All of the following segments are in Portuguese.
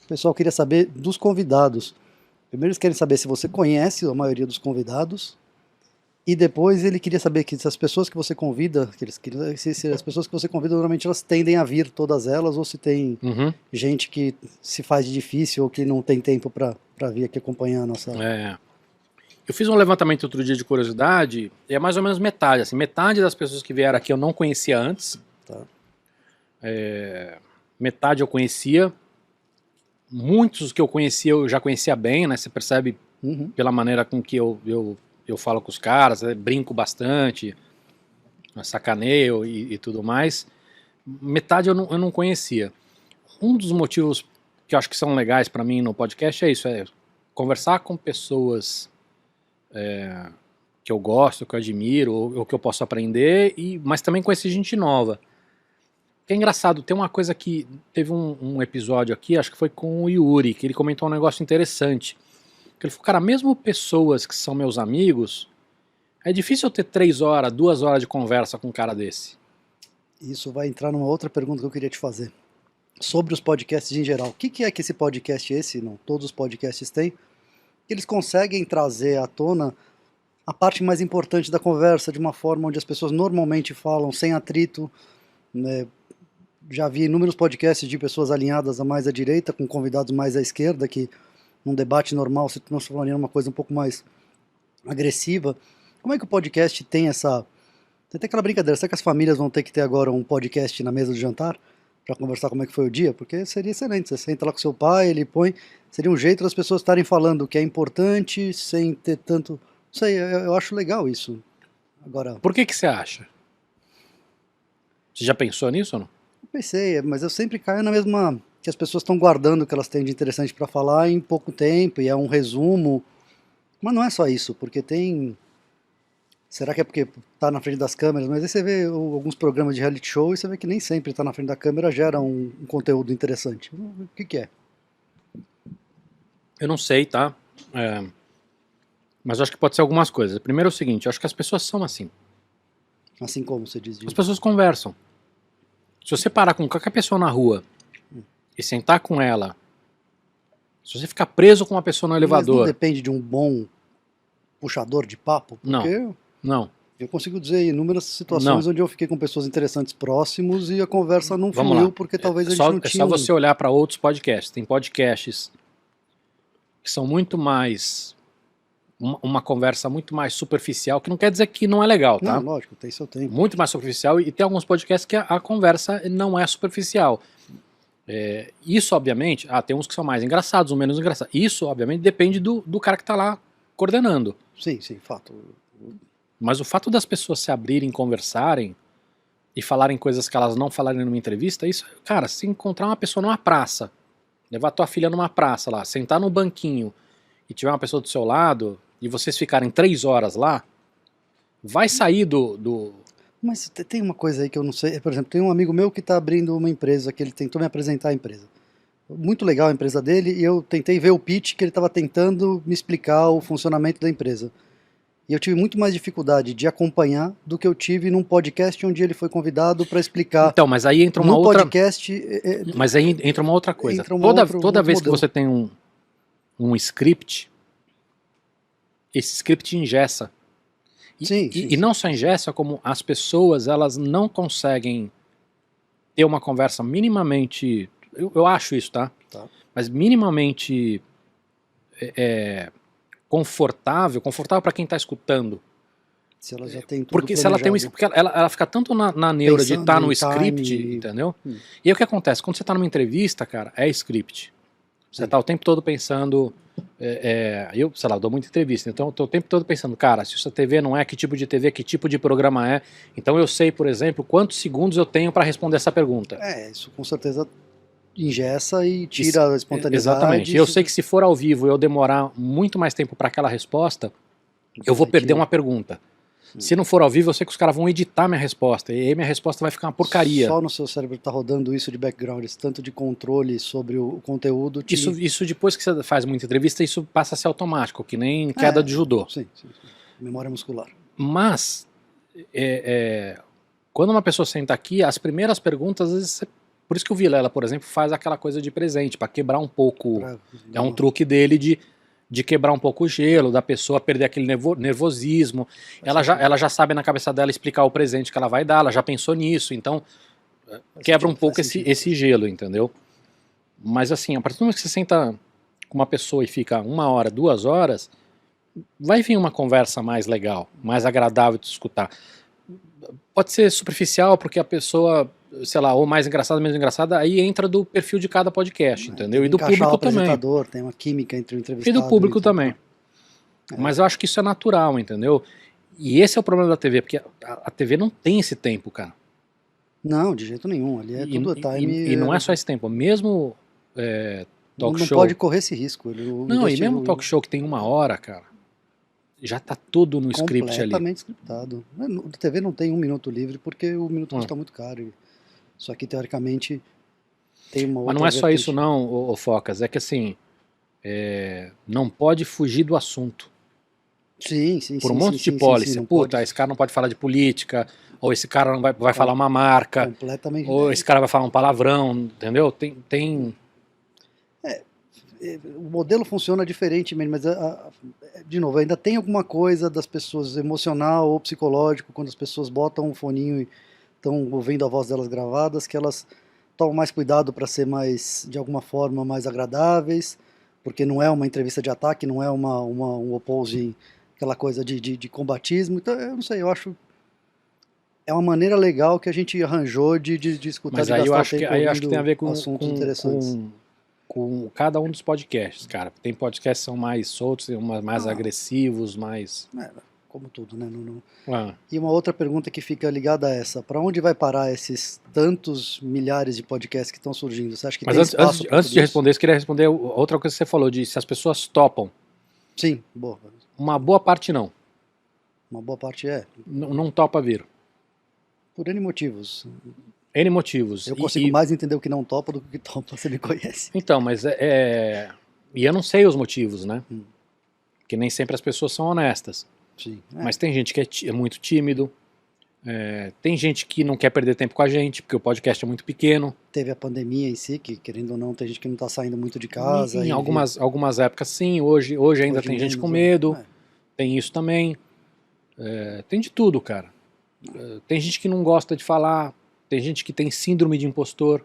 O pessoal queria saber dos convidados. Primeiro eles querem saber se você conhece a maioria dos convidados. E depois ele queria saber que se as pessoas que você convida, se as pessoas que você convida, normalmente elas tendem a vir todas elas, ou se tem gente que se faz de difícil ou que não tem tempo para vir aqui acompanhar a nossa... Eu fiz um levantamento outro dia de curiosidade, e é mais ou menos metade, assim, metade das pessoas que vieram aqui eu não conhecia antes, Tá. Metade eu conhecia, muitos que eu conhecia eu já conhecia bem, né, você percebe pela maneira com que eu falo com os caras, brinco bastante, sacaneio e tudo mais. Metade eu não conhecia. Um dos motivos que eu acho que são legais para mim no podcast é isso, é conversar com pessoas que eu gosto, que eu admiro, ou que eu posso aprender, mas também conhecer gente nova. Que é engraçado, tem uma coisa que teve um episódio aqui, acho que foi com o Yuri, que ele comentou um negócio interessante. Ele falou, cara, mesmo pessoas que são meus amigos, é difícil eu ter 3 horas, 2 horas de conversa com um cara desse. Isso vai entrar numa outra pergunta que eu queria te fazer. Sobre os podcasts em geral. O que é que esse podcast, não todos os podcasts têm, eles conseguem trazer à tona a parte mais importante da conversa, de uma forma onde as pessoas normalmente falam, sem atrito, né? Já vi inúmeros podcasts de pessoas alinhadas a mais à direita, com convidados mais à esquerda, que num debate normal se transformaria numa coisa um pouco mais agressiva. Como é que o podcast tem essa... Tem até aquela brincadeira, será que as famílias vão ter que ter agora um podcast na mesa do jantar para conversar como é que foi o dia? Porque seria excelente, você senta lá com seu pai, ele põe... Seria um jeito das pessoas estarem falando o que é importante, sem ter tanto... Não sei, eu acho legal isso. Agora... Por que você acha? Você já pensou nisso ou não? Eu pensei, mas eu sempre caio na mesma... que as pessoas estão guardando o que elas têm de interessante para falar em pouco tempo, e é um resumo. Mas não é só isso, porque tem... Será que é porque tá na frente das câmeras? Mas aí você vê alguns programas de reality show e você vê que nem sempre tá na frente da câmera gera um conteúdo interessante. O que é? Eu não sei, tá? Mas eu acho que pode ser algumas coisas. Primeiro é o seguinte, eu acho que as pessoas são assim. Assim como você diz. As pessoas conversam. Se você parar com qualquer pessoa na rua e sentar com ela, se você ficar preso com uma pessoa no elevador... Mas não depende de um bom puxador de papo? Porque não. Eu consigo dizer inúmeras situações onde eu fiquei com pessoas interessantes próximos e a conversa não Vamos fluiu lá. porque talvez a gente não tinha... É só você olhar para outros podcasts. Tem podcasts que são muito mais... Uma conversa muito mais superficial, que não quer dizer que não é legal, tá? Não, lógico, tem seu tempo. Muito mais superficial, e tem alguns podcasts que a conversa não é superficial. Isso, obviamente, tem uns que são mais engraçados ou menos engraçados. Isso, obviamente, depende do cara que tá lá coordenando. Sim, fato. Mas o fato das pessoas se abrirem, conversarem e falarem coisas que elas não falarem numa entrevista, isso, cara, se encontrar uma pessoa numa praça, levar tua filha numa praça lá, sentar no banquinho e tiver uma pessoa do seu lado e vocês ficarem 3 horas lá, vai sair do... Mas tem uma coisa aí que eu não sei, por exemplo, tem um amigo meu que está abrindo uma empresa, que ele tentou me apresentar a empresa. Muito legal a empresa dele, e eu tentei ver o pitch que ele estava tentando me explicar o funcionamento da empresa. E eu tive muito mais dificuldade de acompanhar do que eu tive num podcast onde ele foi convidado para explicar. Então, mas aí entra uma no outra... podcast... Mas aí entra uma outra coisa. Toda vez que você tem um script, esse script engessa. E não só engessa, como as pessoas, elas não conseguem ter uma conversa minimamente... Eu acho isso, tá? Mas minimamente confortável para quem tá escutando. Se ela já tem tudo porque se ela tem porque ela fica tanto na neura pensando de estar no script, entendeu? E aí o que acontece? Quando você tá numa entrevista, cara, é script. Você tá o tempo todo pensando... eu, sei lá, eu dou muita entrevista, então eu tô o tempo todo pensando, cara, se isso é TV não é, que tipo de TV, que tipo de programa é, então eu sei, por exemplo, quantos segundos eu tenho para responder essa pergunta. Isso com certeza engessa e tira a espontaneidade. Exatamente, eu sei que se for ao vivo eu demorar muito mais tempo para aquela resposta, eu vou perder uma pergunta. Se não for ao vivo, eu sei que os caras vão editar minha resposta, e aí minha resposta vai ficar uma porcaria. Só no seu cérebro tá rodando isso de background, esse tanto de controle sobre o conteúdo. Isso depois que você faz muita entrevista, isso passa a ser automático, que nem queda de judô. Sim. Memória muscular. Mas, quando uma pessoa senta aqui, as primeiras perguntas, às vezes, Por isso que o Vilela, por exemplo, faz aquela coisa de presente, para quebrar um pouco. É um Não. truque dele de quebrar um pouco o gelo, da pessoa perder aquele nervosismo. Ela já sabe na cabeça dela explicar o presente que ela vai dar, ela já pensou nisso, então quebra um pouco esse gelo, entendeu? Mas assim, a partir do momento que você senta com uma pessoa e fica 1 hora, 2 horas, vai vir uma conversa mais legal, mais agradável de escutar. Pode ser superficial, porque a pessoa, sei lá, ou mais engraçada, menos engraçada, aí entra do perfil de cada podcast, entendeu? E do público o também. apresentador, tem uma química entre o entrevistado E do público também. Mas eu acho que isso é natural, entendeu? E esse é o problema da TV, porque a TV não tem esse tempo, cara. Não, de jeito nenhum. Ali é tudo time. E não é só esse tempo. Mesmo talk show. Não pode correr esse risco. Não, e mesmo talk show que tem 1 hora, cara, já tá tudo no script ali. Completamente scriptado. A TV não tem 1 minuto livre porque o minuto custa muito caro. Isso aqui, teoricamente, tem uma outra. Mas não é só isso não, ô Focas. É que assim, não pode fugir do assunto. Sim, sim, por um monte de policy. Puta, esse cara não pode falar de política, ou esse cara não vai falar uma marca, completamente. ou esse cara vai falar um palavrão, entendeu? Tem... O modelo funciona diferentemente, mas, de novo, ainda tem alguma coisa das pessoas, emocional ou psicológico, quando as pessoas botam um foninho e estão ouvindo a voz delas gravadas, que elas tomam mais cuidado para ser mais, de alguma forma, mais agradáveis, porque não é uma entrevista de ataque, não é um opposing, aquela coisa de combatismo. Então, eu não sei, eu acho é uma maneira legal que a gente arranjou de escutar. Mas aí eu acho que tem a ver com assuntos interessantes. Com cada um dos podcasts, cara. Tem podcasts que são mais soltos, tem mais agressivos, mais... Como tudo, né? E uma outra pergunta que fica ligada a essa: para onde vai parar esses tantos milhares de podcasts que estão surgindo? Você acha que Mas tem espaço antes de responder isso, queria responder outra coisa que você falou, de se as pessoas topam. Sim, boa. Uma boa parte não. Uma boa parte não topa vir. Por N motivos. N motivos. Eu consigo mais entender o que não topa do que o que topa, você me conhece. Então, mas e eu não sei os motivos, né? Porque nem sempre as pessoas são honestas. Sim. Mas tem gente que é muito tímido, tem gente que não quer perder tempo com a gente, porque o podcast é muito pequeno. Teve a pandemia em si, que querendo ou não, tem gente que não está saindo muito de casa. Em algumas épocas sim, hoje ainda tem gente com medo, tem isso também. Tem de tudo, cara. Tem gente que não gosta de falar, tem gente que tem síndrome de impostor.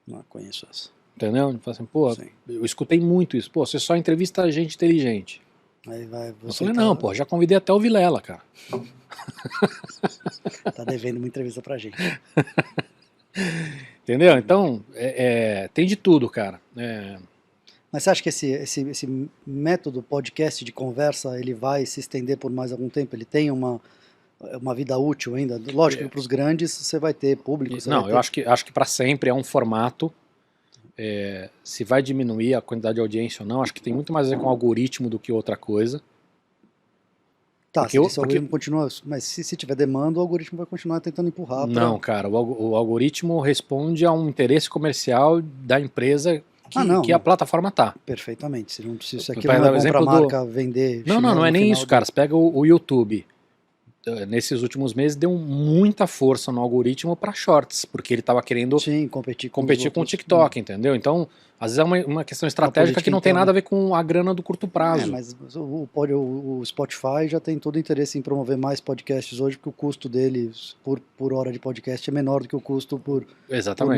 Não conheço essa. Entendeu? Fala assim, pô, eu escutei muito isso. Pô, você só entrevista gente inteligente. Aí eu falei, não, pô, já convidei até o Vilela, cara. Tá devendo uma entrevista pra gente. Entendeu? Então, tem de tudo, cara. Mas você acha que esse método podcast de conversa, ele vai se estender por mais algum tempo? Ele tem uma vida útil ainda? Lógico que para os grandes você vai ter público. Eu acho que para sempre é um formato. Se vai diminuir a quantidade de audiência ou não, acho que tem muito mais a ver com o algoritmo do que outra coisa. Tá, porque se o algoritmo continua, mas se tiver demanda, o algoritmo vai continuar tentando empurrar. Não, cara, o algoritmo responde a um interesse comercial da empresa que a plataforma tá. Perfeitamente. Se aquilo não é bom pra marca vender... Não é nem isso, cara. Você pega o YouTube. Nesses últimos meses deu muita força no algoritmo para shorts, porque ele estava querendo competir com o TikTok, entendeu? Então, às vezes é uma questão estratégica que não tem nada a ver com a grana do curto prazo. Mas o Spotify já tem todo o interesse em promover mais podcasts hoje, porque o custo dele por hora de podcast é menor do que o custo por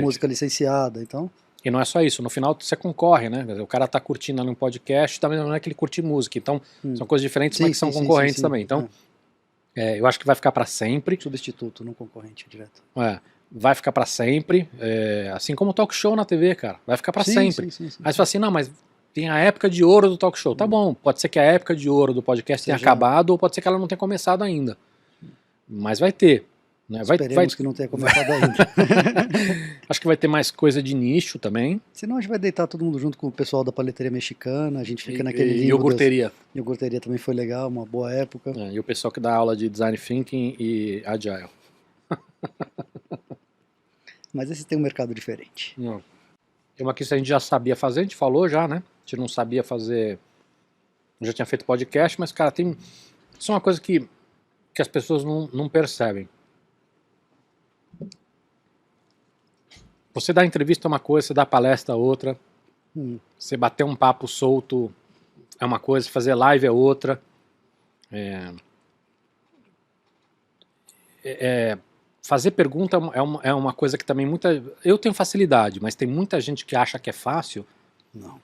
música licenciada, então... E não é só isso, no final você concorre, né? O cara tá curtindo ali um podcast, também não é que ele curte música, então são coisas diferentes, mas que são concorrentes também, então... eu acho que vai ficar para sempre. Substituto, não concorrente direto. Vai ficar para sempre. Assim como o talk show na TV, cara. Vai ficar para sempre. Aí você fala assim, não, mas tem a época de ouro do talk show. Tá bom, pode ser que a época de ouro do podcast tenha acabado, ou pode ser que ela não tenha começado ainda. Mas vai ter. Né? Esperemos que não tenha começado ainda. Acho que vai ter mais coisa de nicho também. Senão a gente vai deitar todo mundo junto com o pessoal da paleteria mexicana, a gente fica naquele limbo. Iogurteria. Iogurteria também foi legal, uma boa época. E o pessoal que dá aula de Design Thinking e Agile. Mas esse tem um mercado diferente. Não. Tem uma que a gente já sabia fazer, a gente falou já, né? A gente não sabia fazer... Eu já tinha feito podcast, mas, cara, isso é uma coisa que as pessoas não percebem. Você dá entrevista é uma coisa, você dá palestra é outra. Você bater um papo solto é uma coisa, fazer live é outra. Fazer pergunta é uma coisa que também eu tenho facilidade, mas tem muita gente que acha que é fácil. Não.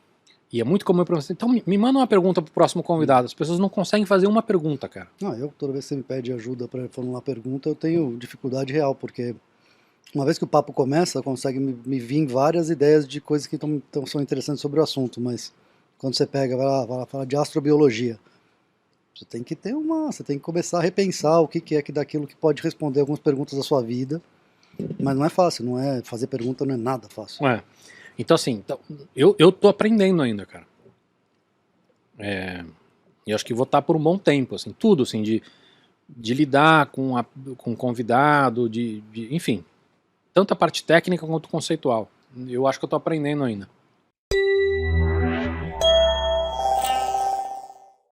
E é muito comum para você. Então me manda uma pergunta pro próximo convidado. As pessoas não conseguem fazer uma pergunta, cara. Não, toda vez que você me pede ajuda para formular pergunta, eu tenho dificuldade real, porque uma vez que o papo começa, consegue me vir várias ideias de coisas que são interessantes sobre o assunto, mas quando você pega, vai lá falar de astrobiologia, você tem que começar a repensar o que é que daquilo que pode responder algumas perguntas da sua vida, mas não é fácil, fazer pergunta não é nada fácil. Então assim, eu tô aprendendo ainda, cara. E acho que vou estar por um bom tempo, assim, tudo, assim, de lidar com convidado, enfim, tanto a parte técnica quanto conceitual. Eu acho que eu tô aprendendo ainda.